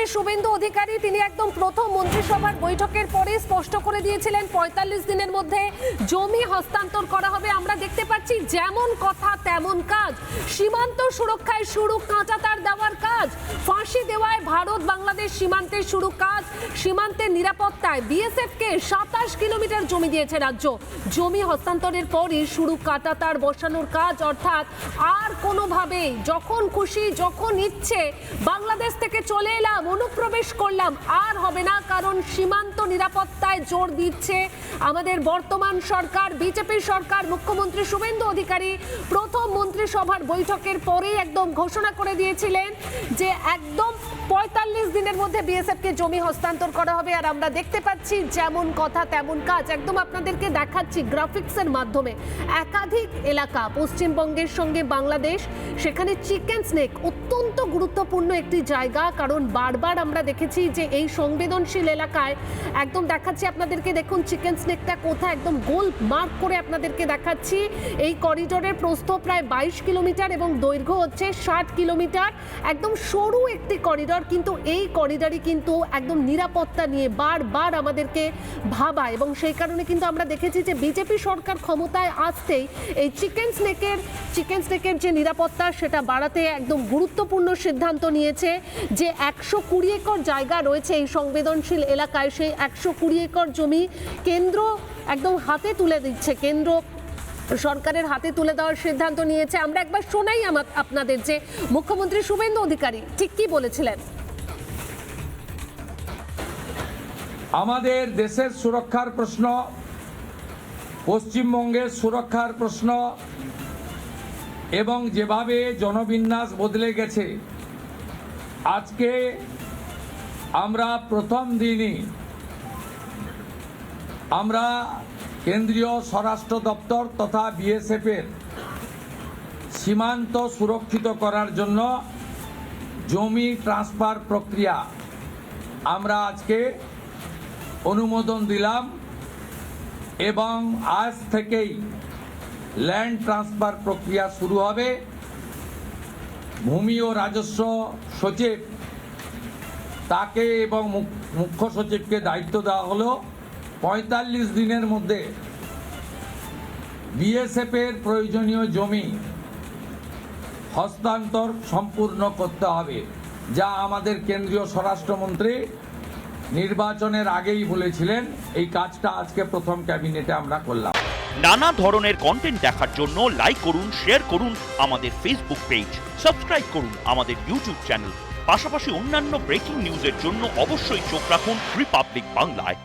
মুখ্যমন্ত্রী শুভেন্দু অধিকারী তিনি একদম প্রথম মন্ত্রিসভার বৈঠকের পরে স্পষ্ট করে দিয়েছিলেন ৪৫ দিনের মধ্যে জমি হস্তান্তর করা হবে। আমরা দেখতে পাচ্ছি যেমন কথা তেমন কাজ। সীমান্ত সুরক্ষায় শুরু কাঁটাতার দেওয়ার কাজ, ফাঁসি দেওয়ায় ভারত বাংলাদেশ সীমান্তে শুরু কাজ, সীমান্তের নিরাপত্তায় বিএসএফ কে ২৭ কিলোমিটার জমি দিয়েছে রাজ্য। জমি হস্তান্তরের পরই শুরু কাঁটাতার বসানোর কাজ, অর্থাৎ আর কোনোভাবে যখন খুশি যখন ইচ্ছে বাংলাদেশ থেকে চলে এলাম, অনুপ্রবেশ করলাম, আর হবে না। কারণ সীমান্ত নিরাপত্তায় জোর দিচ্ছে আমাদের বর্তমান সরকার, বিজেপি সরকার। মুখ্যমন্ত্রী শুভেন্দু অধিকারী প্রথম মন্ত্রিসভার বৈঠকের পরেই একদম ঘোষণা করে দিয়েছিলেন যে একদম ৪৫ দিনের মধ্যে বিএসএফ কে জমি হস্তান্তর করা হবে। আর আমরা দেখতে পাচ্ছি যেমন কথা তেমন কাজ। একদম আপনাদেরকে দেখাচ্ছি গ্রাফিক্সের মাধ্যমে একাধিক এলাকা পশ্চিমবঙ্গের সঙ্গে বাংলাদেশ, সেখানে চিকেন স্নেক অত্যন্ত গুরুত্বপূর্ণ একটি জায়গা। কারণ বারবার আমরা দেখেছি যে এই সংবেদনশীল এলাকায় একদম দেখাচ্ছি আপনাদেরকে, দেখুন চিকেন স্নেকটা কোথায়, একদম গোল মার্ক করে আপনাদেরকে দেখাচ্ছি। এই করিডোরের প্রস্থ প্রায় ২২ কিলোমিটার এবং দৈর্ঘ্য হচ্ছে ৬০ কিলোমিটার। একদম সরু একটি করিডোর, কিন্তু এই করিডোরই কিন্তু একদম নিরাপত্তা নিয়ে বারবার আমাদেরকে ভাবায় এবং সেই কারণে কিন্তু আমরা দেখেছি যে বিজেপি সরকার ক্ষমতায় আসতেই এই চিকেন স্নেকের যে নিরাপত্তা সেটা বাড়াতে একদম গুরুত্বপূর্ণ সিদ্ধান্ত নিয়েছে। যে ১২০ একর জায়গা রয়েছে এই সংবেদনশীল এলাকায়, সেই ১২০ একর জমি কেন্দ্র একদম হাতে তুলে দিচ্ছে, কেন্দ্র সরকারের হাতে তুলে দেওয়ার সিদ্ধান্ত নিয়েছে। আমরা একবার শোনাই আপনাদের যে মুখ্যমন্ত্রী শুভেন্দু অধিকারী ঠিক কি বলেছিলেন। আমাদের দেশের সুরক্ষার প্রশ্ন, পশ্চিমবঙ্গের সুরক্ষার প্রশ্ন এবং যেভাবে জনবিন্যাস বদলে গেছে, আজকে আমরা প্রথম দিনই আমরা কেন্দ্রীয় স্বরাষ্ট্র দপ্তর তথা বিএসএফের সীমান্ত সুরক্ষিত করার জন্য জমি ট্রান্সফার প্রক্রিয়া আমরা আজকে অনুমোদন দিলাম এবং আজ থেকেই ল্যান্ড ট্রান্সফার প্রক্রিয়া শুরু হবে। ভূমি ও রাজস্ব সচিব তাকে এবং মুখ্য সচিবকে দায়িত্ব দেওয়া হলো ৪৫ দিনের মধ্যে বিএসএফের প্রয়োজনীয় জমি হস্তান্তর সম্পূর্ণ করতে হবে, যা আমাদের কেন্দ্রীয় স্বরাষ্ট্রমন্ত্রী নির্বাচনের আগেই বলেছিলেন। এই কাজটা আজকে প্রথম ক্যাবিনেটে আমরা করলাম। নানা ধরনের কন্টেন্ট দেখার জন্য লাইক করুন, শেয়ার করুন আমাদের ফেসবুক পেজ, সাবস্ক্রাইব করুন আমাদের ইউটিউব চ্যানেল। পাশাপাশি অন্যান্য ব্রেকিং নিউজের জন্য অবশ্যই চোখ রাখুন রিপাবলিক বাংলায়।